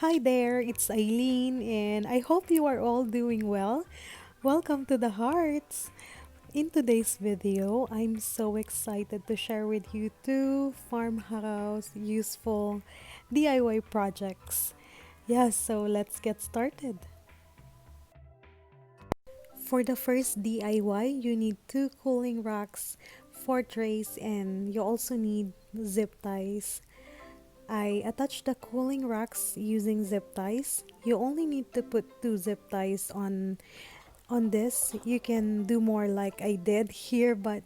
Hi there, it's Eileen, and I hope you are all doing well. Welcome to the Hearts. In today's video, I'm so excited to share with you two farmhouse useful DIY projects. So let's get started. For the first DIY, you need two cooling racks, four trays, and you also need zip ties. I attached the cooling racks using zip ties. You only need to put two zip ties on this. You can do more like I did here, but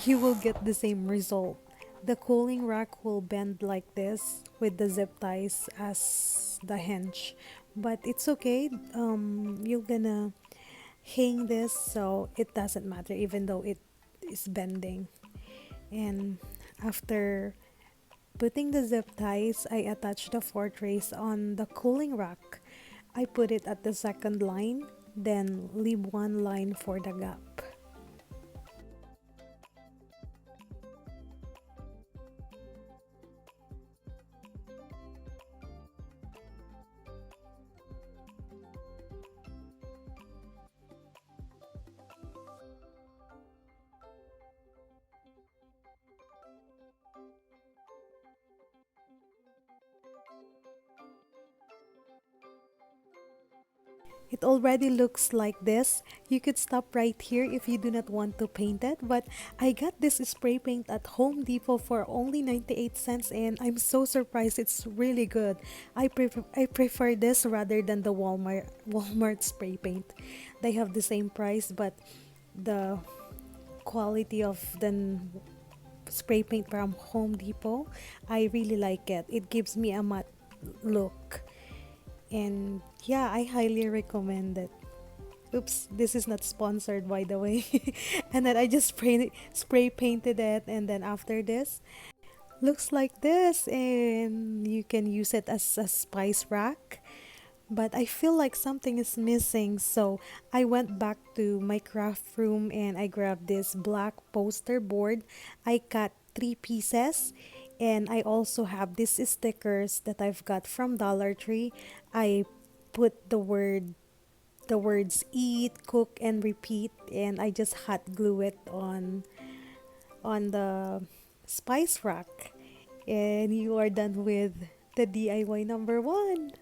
you will get the same result. The cooling rack will bend like this with the zip ties as the hinge, but it's okay. You're gonna hang this so it doesn't matter even though it is bending. And after putting the zip ties, I attached the four trays on the cooling rack. I put it at the second line, then leave one line for the gap. It already looks like this. You could stop right here if you do not want to paint it, but I got this spray paint at Home Depot for only 98 cents and I'm so surprised it's really good. I prefer this rather than the Walmart spray paint. They have the same price, but the quality of the spray paint from Home Depot, I really like it. It gives me a matte look. And yeah, I highly recommend it. Oops, this is not sponsored by the way. And then I just spray painted it, and then after this looks like this, and you can use it as a spice rack. But I feel like something is missing, so I went back to my craft room and I grabbed this black poster board. I cut three pieces, and I also have these stickers that I've got from Dollar Tree. I put the words eat, cook, and repeat, and I just hot glue it on the spice rack, and you are done with the DIY number one.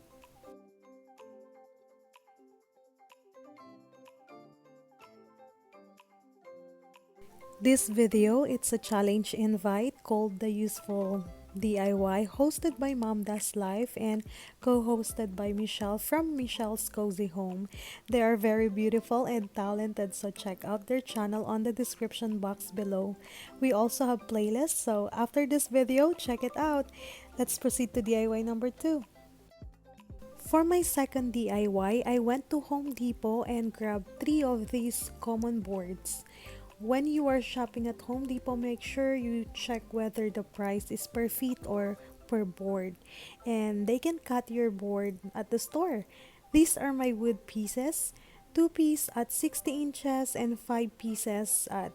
This video, it's a challenge invite called The Useful DIY, hosted by Mom Does Life and co-hosted by Michelle from Michelle's Cozy Home. They are very beautiful and talented, so check out their channel on the description box below. We also have playlists, so after this video, check it out. Let's proceed to DIY number two. For my second DIY, I went to Home Depot and grabbed three of these common boards. When you are shopping at Home Depot, make sure you check whether the price is per feet or per board. And they can cut your board at the store. These are my wood pieces. Two pieces at 60 inches and five pieces at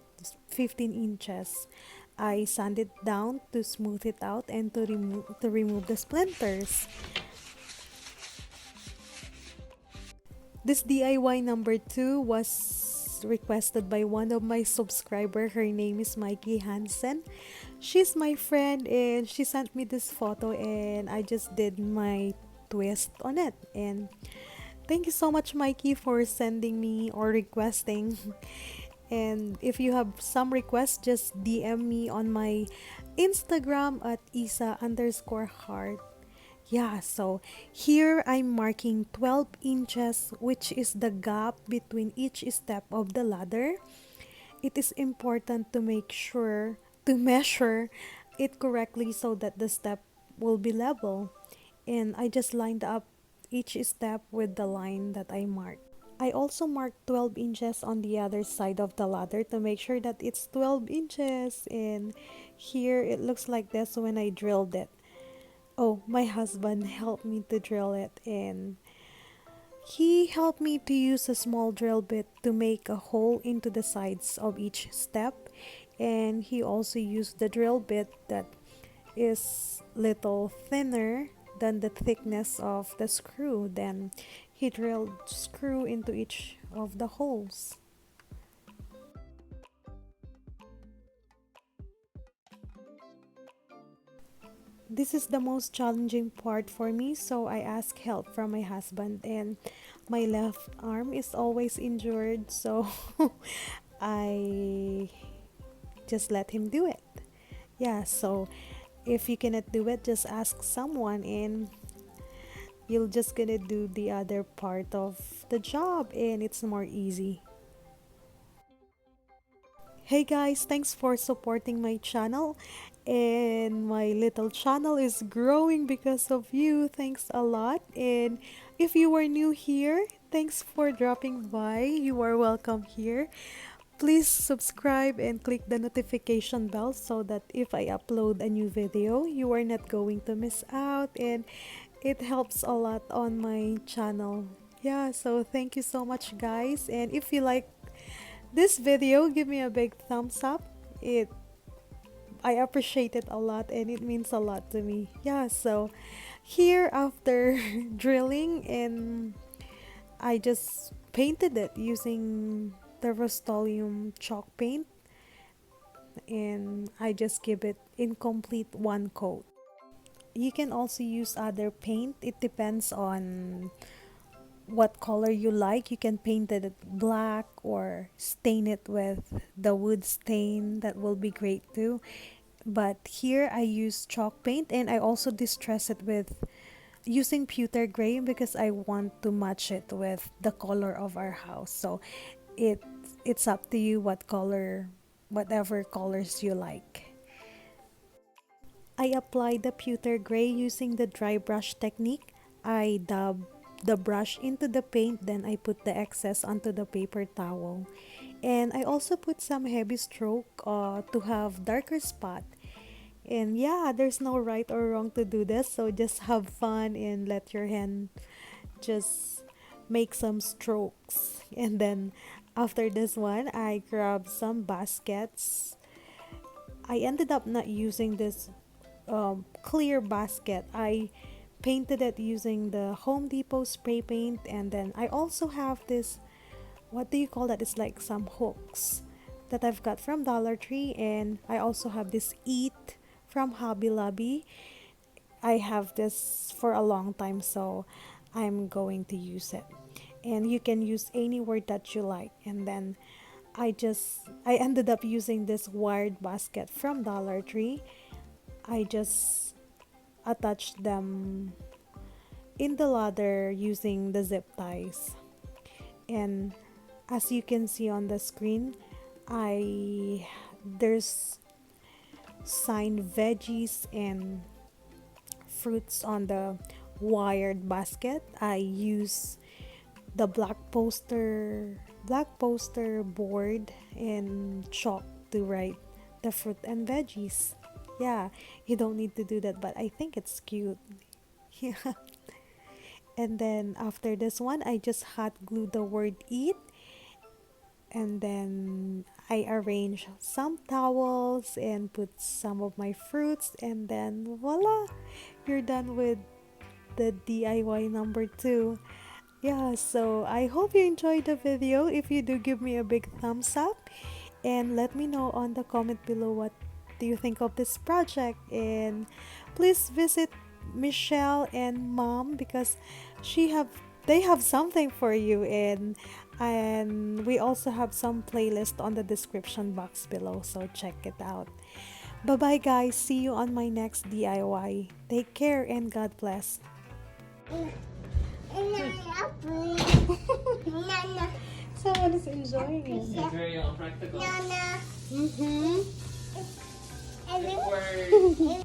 15 inches. I sand it down to smooth it out and to remove the splinters. This DIY number two was requested by one of my subscriber. Her name is Mikey Hansen. She's my friend and she sent me this photo and I just did my twist on it. And thank you so much, Mikey, for sending me or requesting. And if you have some requests, just DM me on my Instagram at isa_heart. So here I'm marking 12 inches, which is the gap between each step of the ladder. It is important to make sure to measure it correctly so that the step will be level. And I just lined up each step with the line that I marked. I also marked 12 inches on the other side of the ladder to make sure that it's 12 inches. And here it looks like this when I drilled it. Oh, my husband helped me to drill it, and he helped me to use a small drill bit to make a hole into the sides of each step, and he also used the drill bit that is little thinner than the thickness of the screw. Then he drilled screw into each of the holes. This is the most challenging part for me, so I ask help from my husband, and my left arm is always injured, so I just let him do it. Yeah, so if you cannot do it, just ask someone, and you're just gonna do the other part of the job, and it's more easy. Hey guys, thanks for supporting my channel, and my little channel is growing because of you. Thanks a lot. And if you are new here, thanks for dropping by. You are welcome here. Please subscribe and click the notification bell so that if I upload a new video, you are not going to miss out, and it helps a lot on my channel. Yeah, so thank you so much guys, and if you like this video, give me a big thumbs up. It I appreciate it a lot, and it means a lot to me. Yeah, so here after drilling, and I just painted it using the Rust-Oleum chalk paint, and I just give it incomplete one coat. You can also use other paint. It depends on what color you like. You can paint it black or stain it with the wood stain. That will be great too. But here I use chalk paint, and I also distress it with using pewter gray because I want to match it with the color of our house. So it it's up to you what color, whatever colors you like. I apply the pewter gray using the dry brush technique. I dab the brush into the paint, then I put the excess onto the paper towel. And I also put some heavy stroke to have darker spot. And yeah, there's no right or wrong to do this, so just have fun and let your hand just make some strokes. And then after this one, I grabbed some baskets. I ended up not using this clear basket. I painted it using the Home Depot spray paint, and then I also have this, what do you call that? It's like some hooks that I've got from Dollar Tree, and I also have this Eat from Hobby Lobby. I have this for a long time, so I'm going to use it. And you can use any word that you like. And then I ended up using this wired basket from Dollar Tree. I just attached them in the ladder using the zip ties. And as you can see on the screen, there's sign veggies and fruits on the wired basket. I use the black poster board and chalk to write the fruit and veggies. Yeah, you don't need to do that, but I think it's cute. Yeah. And then after this one, I just hot glued the word eat, and then I arrange some towels and put some of my fruits, and then voila, you're done with the DIY number 2. Yeah, so I hope you enjoyed the video. If you do, give me a big thumbs up, and let me know on the comment below what do you think of this project. And please visit Michelle and Mom because they have something for you, and we also have some playlist on the description box below, so check it out. Bye bye guys, see you on my next DIY. Take care and God bless. Someone is enjoying it. It's very practical. Mm-hmm. Decor.